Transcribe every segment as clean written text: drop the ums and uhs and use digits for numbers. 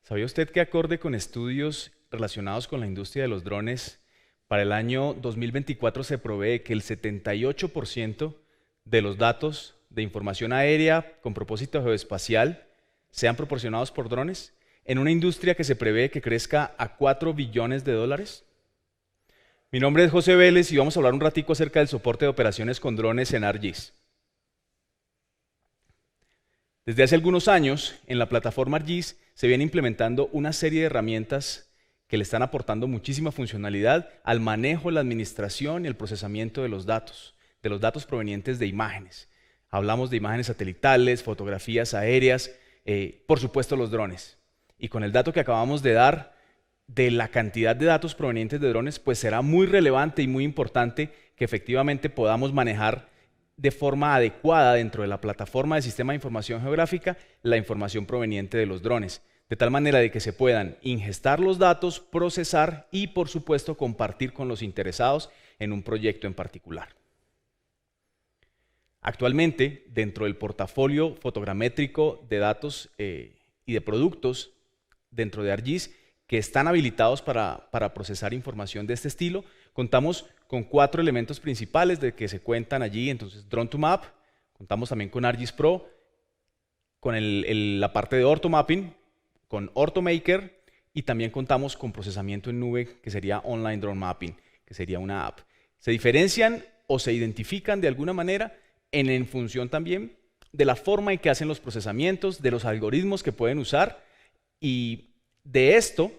¿Sabía usted que acorde con estudios relacionados con la industria de los drones, para el año 2024 se provee que el 78% de los datos de información aérea con propósito geoespacial sean proporcionados por drones, en una industria que se prevé que crezca a 4 billones de dólares? Mi nombre es José Vélez y vamos a hablar un ratico acerca del soporte de operaciones con drones en ArcGIS. Desde hace algunos años, en la plataforma ArcGIS se viene implementando una serie de herramientas que le están aportando muchísima funcionalidad al manejo, la administración y el procesamiento de los datos provenientes de imágenes. Hablamos de imágenes satelitales, fotografías aéreas, por supuesto los drones. Y con el dato que acabamos de dar de la cantidad de datos provenientes de drones, pues será muy relevante y muy importante que efectivamente podamos manejar de forma adecuada dentro de la plataforma de Sistema de Información Geográfica la información proveniente de los drones, de tal manera de que se puedan ingestar los datos, procesar y, por supuesto, compartir con los interesados en un proyecto en particular. Actualmente, dentro del portafolio fotogramétrico de datos y de productos dentro de ArcGIS que están habilitados para procesar información de este estilo, contamos con 4 elementos principales de que se cuentan allí. Entonces, Drone to Map, contamos también con ArcGIS Pro, con la parte de Orthomapping, con OrthoMaker, y también contamos con procesamiento en nube, que sería Online Drone Mapping, que sería una app. Se diferencian o se identifican de alguna manera en función también de la forma en que hacen los procesamientos, de los algoritmos que pueden usar, y de esto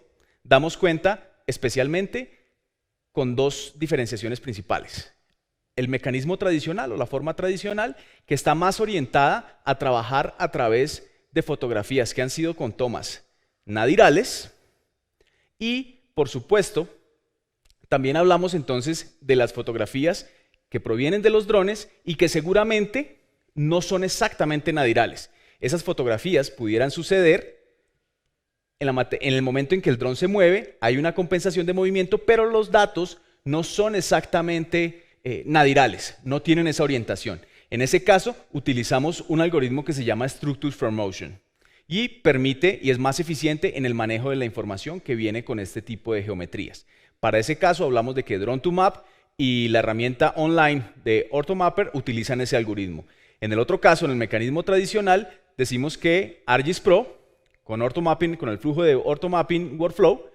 damos cuenta especialmente con 2 diferenciaciones principales. El mecanismo tradicional o la forma tradicional, que está más orientada a trabajar a través de fotografías que han sido con tomas nadirales, y por supuesto también hablamos entonces de las fotografías que provienen de los drones y que seguramente no son exactamente nadirales. Esas fotografías pudieran suceder en el momento en que el dron se mueve, hay una compensación de movimiento, pero los datos no son exactamente nadirales, no tienen esa orientación. En ese caso, utilizamos un algoritmo que se llama Structures from Motion y permite y es más eficiente en el manejo de la información que viene con este tipo de geometrías. Para ese caso, hablamos de que Drone to Map y la herramienta online de OrthoMapper utilizan ese algoritmo. En el otro caso, en el mecanismo tradicional, decimos que ArcGIS Pro, con OrthoMapping, con el flujo de OrthoMapping Workflow,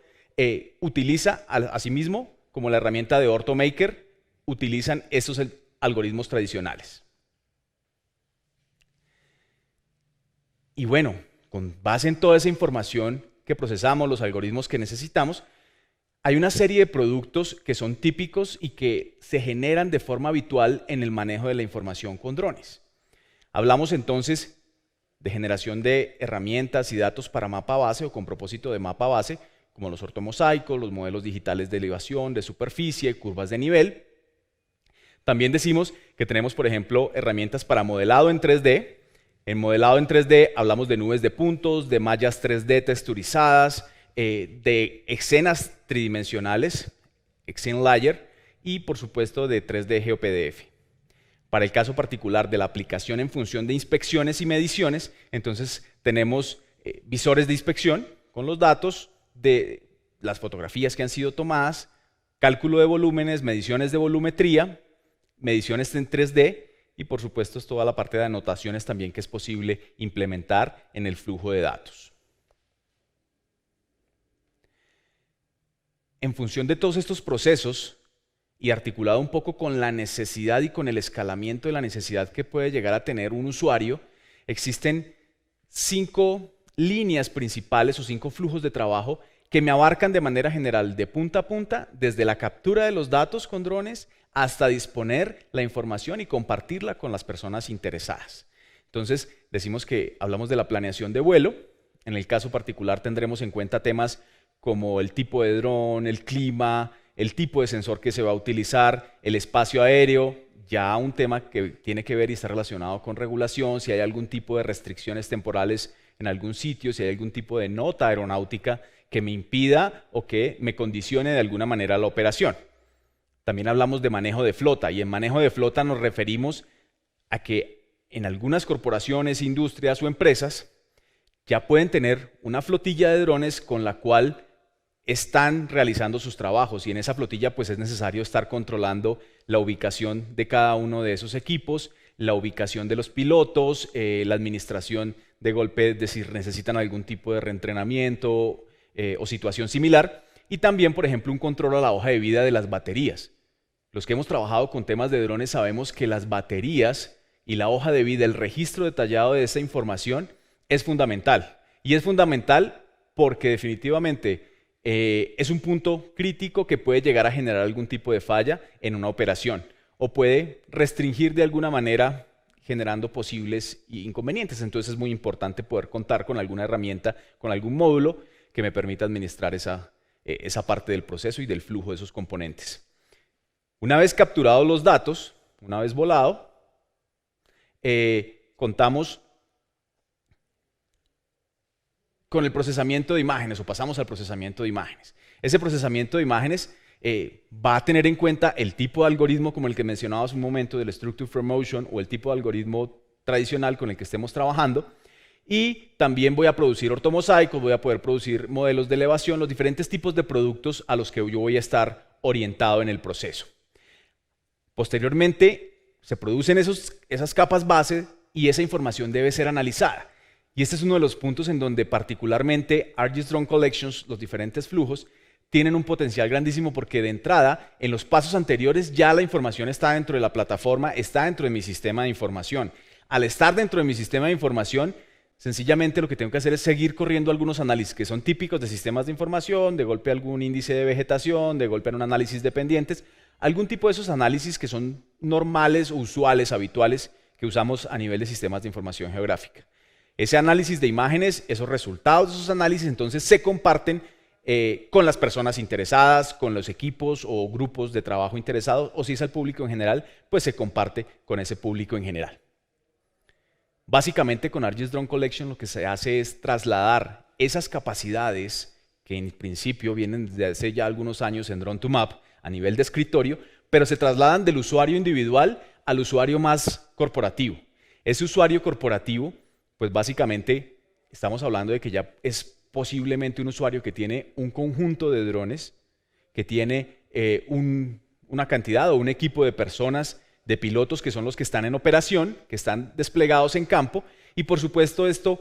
utiliza asimismo, como la herramienta de OrthoMaker, utilizan estos algoritmos tradicionales. Y bueno, con base en toda esa información que procesamos, los algoritmos que necesitamos, hay una serie de productos que son típicos y que se generan de forma habitual en el manejo de la información con drones. Hablamos entonces de generación de herramientas y datos para mapa base o con propósito de mapa base, como los ortomosaicos, los modelos digitales de elevación, de superficie, curvas de nivel. También decimos que tenemos, por ejemplo, herramientas para modelado en 3D. En modelado en 3D hablamos de nubes de puntos, de mallas 3D texturizadas, de escenas tridimensionales, Scene Layer, y por supuesto de 3D GeoPDF. Para el caso particular de la aplicación en función de inspecciones y mediciones, entonces tenemos visores de inspección con los datos de las fotografías que han sido tomadas, cálculo de volúmenes, mediciones de volumetría, mediciones en 3D y por supuesto toda la parte de anotaciones también que es posible implementar en el flujo de datos. En función de todos estos procesos, y articulado un poco con la necesidad y con el escalamiento de la necesidad que puede llegar a tener un usuario, existen 5 líneas principales o 5 flujos de trabajo que me abarcan de manera general de punta a punta, desde la captura de los datos con drones hasta disponer la información y compartirla con las personas interesadas. Entonces, decimos que hablamos de la planeación de vuelo. En el caso particular tendremos en cuenta temas como el tipo de dron, el clima, el tipo de sensor que se va a utilizar, el espacio aéreo, ya un tema que tiene que ver y está relacionado con regulación, si hay algún tipo de restricciones temporales en algún sitio, si hay algún tipo de nota aeronáutica que me impida o que me condicione de alguna manera la operación. También hablamos de manejo de flota, y en manejo de flota nos referimos a que en algunas corporaciones, industrias o empresas ya pueden tener una flotilla de drones con la cual están realizando sus trabajos, y en esa flotilla pues es necesario estar controlando la ubicación de cada uno de esos equipos, la ubicación de los pilotos, la administración de golpe de si necesitan algún tipo de reentrenamiento o situación similar, y también, por ejemplo, un control a la hoja de vida de las baterías. Los que hemos trabajado con temas de drones sabemos que las baterías y la hoja de vida, el registro detallado de esa información es fundamental. Y es fundamental porque definitivamente es un punto crítico que puede llegar a generar algún tipo de falla en una operación o puede restringir de alguna manera generando posibles inconvenientes. Entonces es muy importante poder contar con alguna herramienta, con algún módulo que me permita administrar esa parte del proceso y del flujo de esos componentes. Una vez capturados los datos, una vez volado, contamos con el procesamiento de imágenes o pasamos al procesamiento de imágenes. Ese procesamiento de imágenes va a tener en cuenta el tipo de algoritmo como el que mencionaba hace un momento del Structure from Motion o el tipo de algoritmo tradicional con el que estemos trabajando, y también voy a producir ortomosaicos, voy a poder producir modelos de elevación, los diferentes tipos de productos a los que yo voy a estar orientado en el proceso. Posteriormente se producen esas capas base y esa información debe ser analizada. Y este es uno de los puntos en donde particularmente ArcGIS Drone Collections, los diferentes flujos, tienen un potencial grandísimo porque de entrada, en los pasos anteriores ya la información está dentro de la plataforma, está dentro de mi sistema de información. Al estar dentro de mi sistema de información, sencillamente lo que tengo que hacer es seguir corriendo algunos análisis que son típicos de sistemas de información, de golpe algún índice de vegetación, de golpe un análisis de pendientes, algún tipo de esos análisis que son normales, usuales, habituales, que usamos a nivel de sistemas de información geográfica. Ese análisis de imágenes, esos resultados de esos análisis, entonces se comparten con las personas interesadas, con los equipos o grupos de trabajo interesados, o si es al público en general, pues se comparte con ese público en general. Básicamente con ArcGIS Drone Collection lo que se hace es trasladar esas capacidades que en principio vienen desde hace ya algunos años en Drone2Map a nivel de escritorio, pero se trasladan del usuario individual al usuario más corporativo. Ese usuario corporativo, pues básicamente estamos hablando de que ya es posiblemente un usuario que tiene un conjunto de drones, que tiene una cantidad o un equipo de personas, de pilotos que son los que están en operación, que están desplegados en campo, y por supuesto esto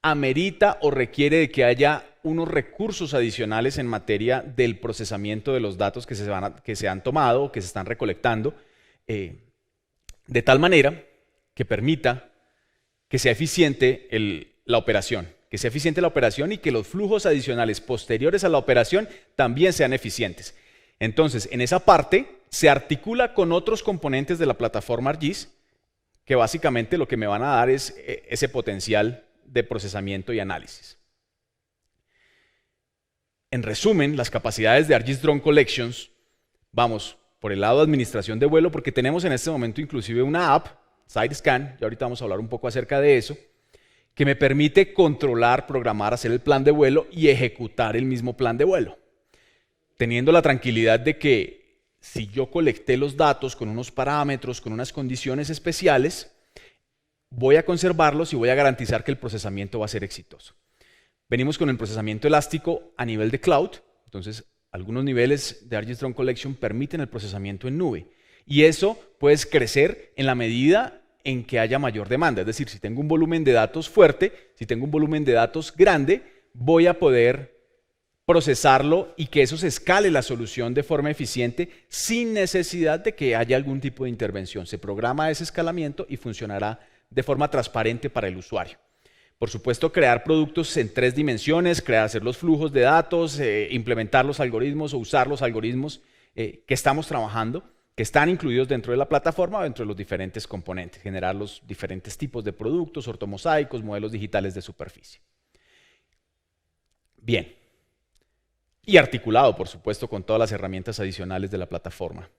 amerita o requiere de que haya unos recursos adicionales en materia del procesamiento de los datos que se han tomado o que se están recolectando, de tal manera que permita que sea eficiente la operación, y que los flujos adicionales posteriores a la operación también sean eficientes. Entonces, en esa parte se articula con otros componentes de la plataforma ArcGIS que básicamente lo que me van a dar es ese potencial de procesamiento y análisis. En resumen, las capacidades de ArcGIS Drone Collections, vamos por el lado de administración de vuelo, porque tenemos en este momento inclusive una app, SideScan, y ahorita vamos a hablar un poco acerca de eso, que me permite controlar, programar, hacer el plan de vuelo y ejecutar el mismo plan de vuelo, teniendo la tranquilidad de que si yo colecté los datos con unos parámetros, con unas condiciones especiales, voy a conservarlos y voy a garantizar que el procesamiento va a ser exitoso. Venimos con el procesamiento elástico a nivel de cloud, entonces algunos niveles de ArcGIS Drone Collection permiten el procesamiento en nube, y eso puede crecer en la medida en que haya mayor demanda. Es decir, si tengo un volumen de datos fuerte, si tengo un volumen de datos grande, voy a poder procesarlo y que eso se escale la solución de forma eficiente sin necesidad de que haya algún tipo de intervención. Se programa ese escalamiento y funcionará de forma transparente para el usuario. Por supuesto, crear productos en 3 dimensiones, hacer los flujos de datos, implementar los algoritmos o usar los algoritmos que estamos trabajando, que están incluidos dentro de la plataforma o dentro de los diferentes componentes, generar los diferentes tipos de productos, ortomosaicos, modelos digitales de superficie. Bien. Y articulado, por supuesto, con todas las herramientas adicionales de la plataforma.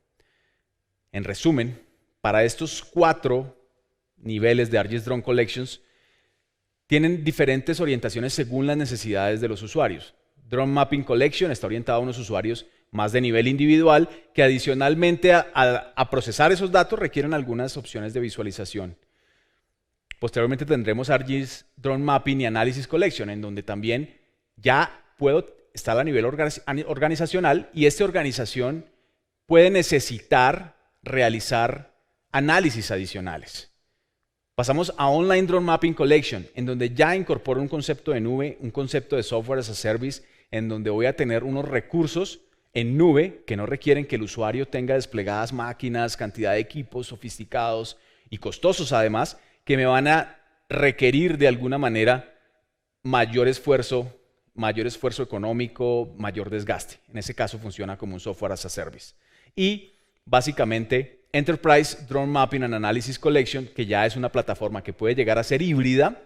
En resumen, para estos 4 niveles de ArcGIS Drone Collections, tienen diferentes orientaciones según las necesidades de los usuarios. Drone Mapping Collection está orientado a unos usuarios más de nivel individual que adicionalmente a procesar esos datos requieren algunas opciones de visualización. Posteriormente tendremos ArcGIS Drone Mapping y Analysis Collection, en donde también ya puedo estar a nivel organizacional y esta organización puede necesitar realizar análisis adicionales. Pasamos a Online Drone Mapping Collection, en donde ya incorporo un concepto de nube, un concepto de Software as a Service, en donde voy a tener unos recursos en nube que no requieren que el usuario tenga desplegadas máquinas, cantidad de equipos sofisticados y costosos además, que me van a requerir de alguna manera mayor esfuerzo económico, mayor desgaste. En ese caso funciona como un Software as a Service. Y básicamente Enterprise Drone Mapping and Analysis Collection, que ya es una plataforma que puede llegar a ser híbrida,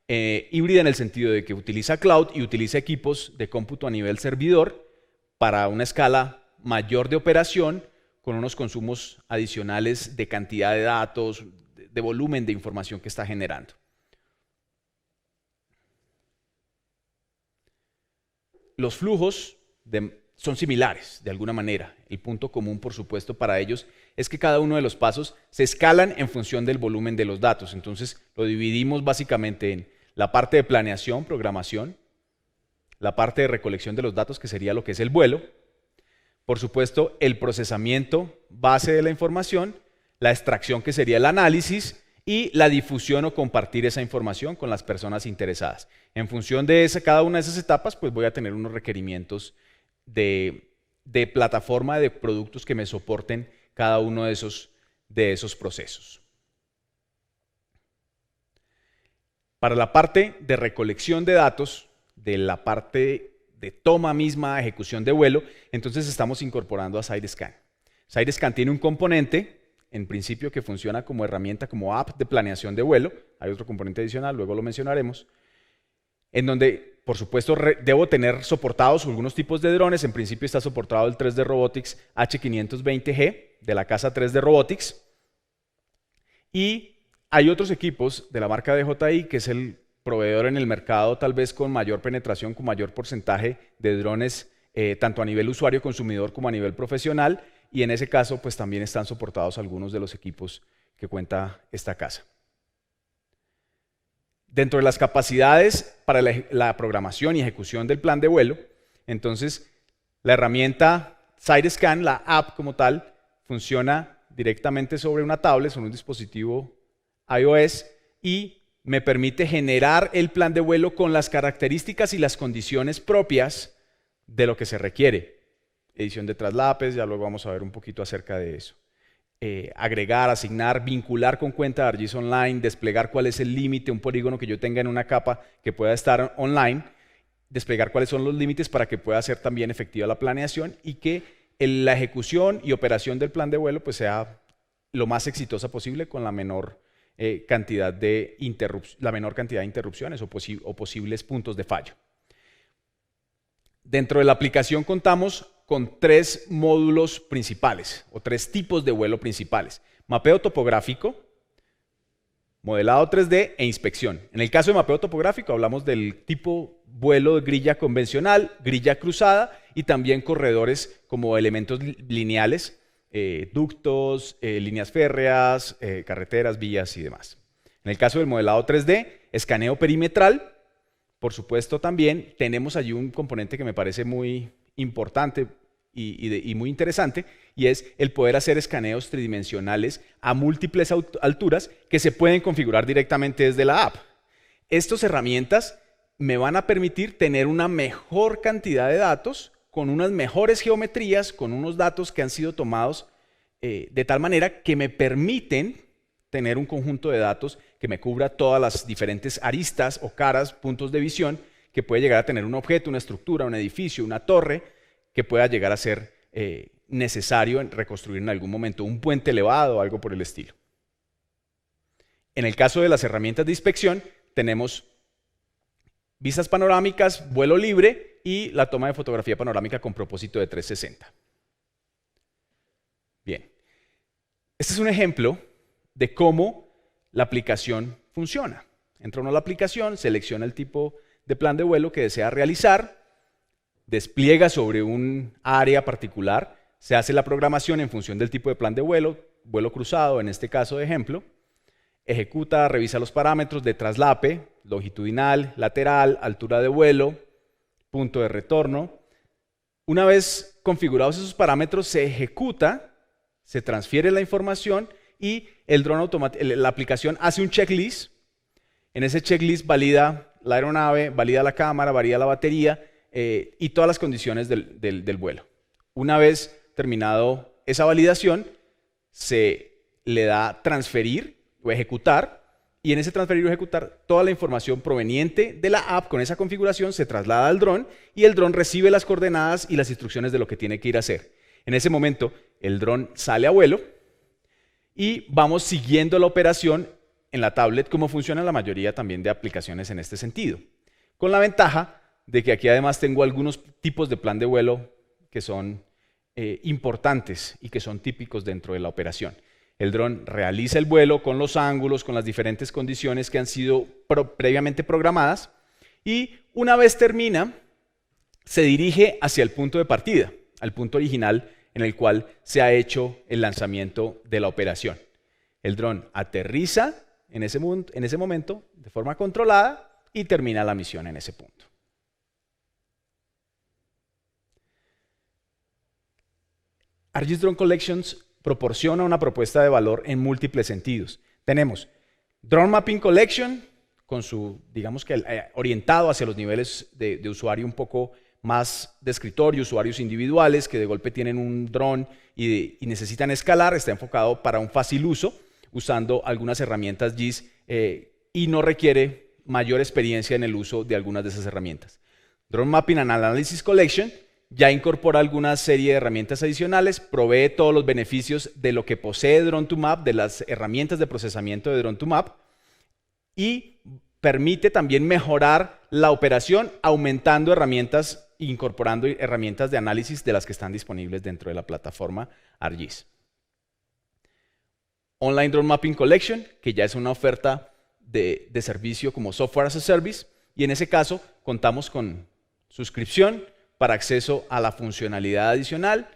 híbrida en el sentido de que utiliza cloud y utiliza equipos de cómputo a nivel servidor para una escala mayor de operación con unos consumos adicionales de cantidad de datos, de volumen de información que está generando. Los flujos son similares de alguna manera. El punto común, por supuesto, para ellos es que cada uno de los pasos se escalan en función del volumen de los datos. Entonces, lo dividimos básicamente en la parte de planeación, programación, la parte de recolección de los datos, que sería lo que es el vuelo, por supuesto, el procesamiento base de la información, la extracción, que sería el análisis, y la difusión o compartir esa información con las personas interesadas. En función de cada una de esas etapas, pues voy a tener unos requerimientos de plataforma de productos que me soporten cada uno de esos procesos. Para la parte de recolección de datos, de la parte de toma misma, ejecución de vuelo, entonces estamos incorporando a SideScan. SideScan tiene un componente, en principio, que funciona como herramienta, como app de planeación de vuelo. Hay otro componente adicional, luego lo mencionaremos, en donde, por supuesto, debo tener soportados algunos tipos de drones. En principio está soportado el 3D Robotics H520G de la casa 3D Robotics. Y hay otros equipos de la marca DJI, que es el proveedor en el mercado tal vez con mayor penetración, con mayor porcentaje de drones, tanto a nivel usuario consumidor como a nivel profesional, y en ese caso pues también están soportados algunos de los equipos que cuenta esta casa. Dentro de las capacidades para la programación y ejecución del plan de vuelo, entonces la herramienta SideScan, la app como tal, funciona directamente sobre una tablet, sobre un dispositivo iOS, y me permite generar el plan de vuelo con las características y las condiciones propias de lo que se requiere. Edición de traslapes, ya luego vamos a ver un poquito acerca de eso. Agregar, asignar, vincular con cuenta de ArcGIS Online, desplegar cuál es el límite, un polígono que yo tenga en una capa que pueda estar online, desplegar cuáles son los límites para que pueda ser también efectiva la planeación y que la ejecución y operación del plan de vuelo pues sea lo más exitosa posible con la menor cantidad de interrupciones o posibles puntos de fallo. Dentro de la aplicación contamos con 3 módulos principales o 3 tipos de vuelo principales: mapeo topográfico, modelado 3D e inspección. En el caso de mapeo topográfico hablamos del tipo vuelo de grilla convencional, grilla cruzada y también corredores como elementos lineales, ductos, líneas férreas, carreteras, vías y demás. En el caso del modelado 3D, escaneo perimetral. Por supuesto, también tenemos allí un componente que me parece muy importante y muy interesante, y es el poder hacer escaneos tridimensionales a múltiples alturas que se pueden configurar directamente desde la app. Estas herramientas me van a permitir tener una mejor cantidad de datos, con unas mejores geometrías, con unos datos que han sido tomados de tal manera que me permiten tener un conjunto de datos que me cubra todas las diferentes aristas o caras, puntos de visión que puede llegar a tener un objeto, una estructura, un edificio, una torre, que pueda llegar a ser necesario reconstruir en algún momento, un puente elevado o algo por el estilo. En el caso de las herramientas de inspección, tenemos vistas panorámicas, vuelo libre y la toma de fotografía panorámica con propósito de 360. Bien, este es un ejemplo de cómo la aplicación funciona. Entra uno a la aplicación, selecciona el tipo de plan de vuelo que desea realizar, despliega sobre un área particular, se hace la programación en función del tipo de plan de vuelo, vuelo cruzado en este caso de ejemplo, ejecuta, revisa los parámetros de traslape, longitudinal, lateral, altura de vuelo, punto de retorno. Una vez configurados esos parámetros, se ejecuta, se transfiere la información y la aplicación hace un checklist. En ese checklist valida la aeronave, valida la cámara, valida la batería y todas las condiciones del vuelo. Una vez terminado esa validación, se le da transferir o ejecutar, y en ese transferir o ejecutar, toda la información proveniente de la app con esa configuración se traslada al dron y el dron recibe las coordenadas y las instrucciones de lo que tiene que ir a hacer. En ese momento, el dron sale a vuelo y vamos siguiendo la operación en la tablet, como funciona la mayoría también de aplicaciones en este sentido. Con la ventaja de que aquí además tengo algunos tipos de plan de vuelo que son importantes y que son típicos dentro de la operación. El dron realiza el vuelo con los ángulos, con las diferentes condiciones que han sido previamente programadas y una vez termina, se dirige hacia el punto de partida, al punto original en el cual se ha hecho el lanzamiento de la operación. El dron aterriza en ese momento de forma controlada y termina la misión en ese punto. ArcGIS Drone Collections proporciona una propuesta de valor en múltiples sentidos. Tenemos Drone Mapping Collection, con su, digamos que orientado hacia los niveles de usuario un poco más de escritorio, usuarios individuales que de golpe tienen un dron y necesitan escalar, está enfocado para un fácil uso, usando algunas herramientas GIS y no requiere mayor experiencia en el uso de algunas de esas herramientas. Drone Mapping and Analysis Collection ya incorpora alguna serie de herramientas adicionales, provee todos los beneficios de lo que posee Drone2Map, de las herramientas de procesamiento de Drone2Map y permite también mejorar la operación aumentando herramientas, incorporando herramientas de análisis de las que están disponibles dentro de la plataforma ArcGIS. Online Drone Mapping Collection, que ya es una oferta de servicio como Software as a Service, y en ese caso contamos con suscripción para acceso a la funcionalidad adicional.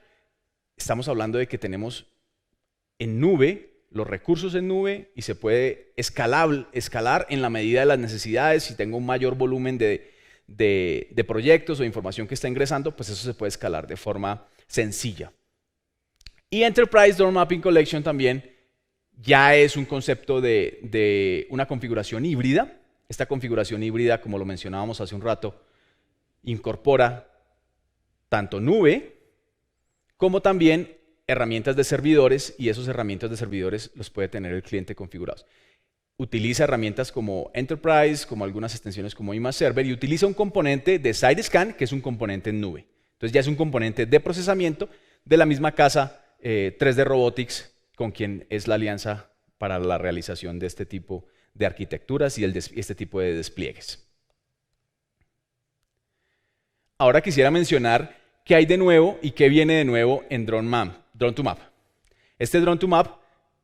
Estamos hablando de que tenemos en nube los recursos en nube y se puede escalar en la medida de las necesidades. Si tengo un mayor volumen de proyectos o información que está ingresando, pues eso se puede escalar de forma sencilla. Y Enterprise Drone Mapping Collection también ya es un concepto de una configuración híbrida. Esta configuración híbrida, como lo mencionábamos hace un rato, incorpora tanto nube como también herramientas de servidores, y esas herramientas de servidores los puede tener el cliente configurados. Utiliza herramientas como Enterprise, como algunas extensiones como Image Server, y utiliza un componente de SideScan, que es un componente en nube. Entonces ya es un componente de procesamiento de la misma casa 3D Robotics, con quien es la alianza para la realización de este tipo de arquitecturas y este tipo de despliegues. Ahora quisiera mencionar qué hay de nuevo y qué viene de nuevo en Drone2Map. Este Drone2Map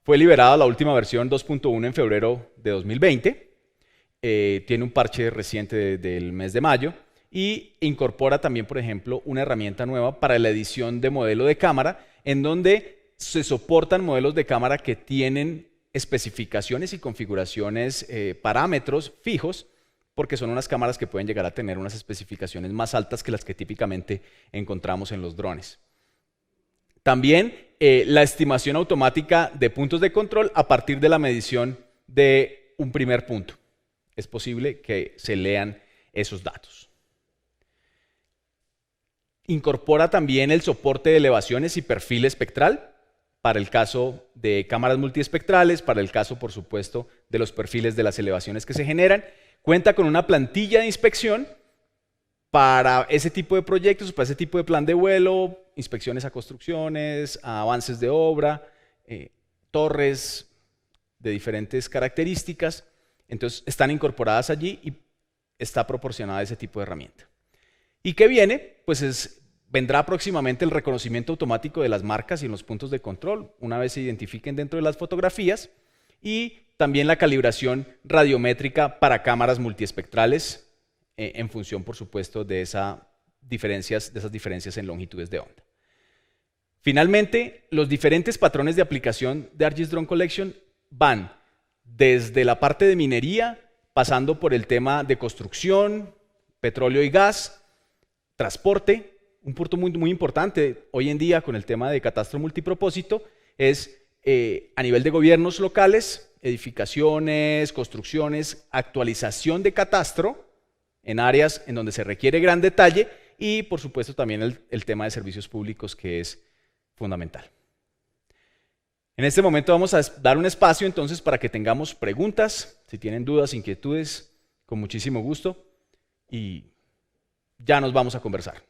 fue liberado la última versión 2.1 en febrero de 2020. Tiene un parche reciente del mes de mayo y incorpora también, por ejemplo, una herramienta nueva para la edición de modelo de cámara, en donde se soportan modelos de cámara que tienen especificaciones y configuraciones, parámetros fijos, porque son unas cámaras que pueden llegar a tener unas especificaciones más altas que las que típicamente encontramos en los drones. También la estimación automática de puntos de control a partir de la medición de un primer punto. Es posible que se lean esos datos. Incorpora también el soporte de elevaciones y perfil espectral para el caso de cámaras multiespectrales, para el caso, por supuesto, de los perfiles de las elevaciones que se generan. Cuenta con una plantilla de inspección para ese tipo de proyectos, para ese tipo de plan de vuelo, inspecciones a construcciones, a avances de obra, torres de diferentes características. Entonces están incorporadas allí y está proporcionada ese tipo de herramienta. ¿Y qué viene? Pues vendrá próximamente el reconocimiento automático de las marcas y en los puntos de control, una vez se identifiquen dentro de las fotografías, y también la calibración radiométrica para cámaras multiespectrales en función, por supuesto, de esas diferencias en longitudes de onda. Finalmente, los diferentes patrones de aplicación de ArcGIS Drone Collection van desde la parte de minería, pasando por el tema de construcción, petróleo y gas, transporte. Un punto muy importante hoy en día con el tema de catastro multipropósito es a nivel de gobiernos locales, edificaciones, construcciones, actualización de catastro en áreas en donde se requiere gran detalle y por supuesto también el tema de servicios públicos, que es fundamental. En este momento vamos a dar un espacio entonces para que tengamos preguntas, si tienen dudas, inquietudes, con muchísimo gusto, y ya nos vamos a conversar.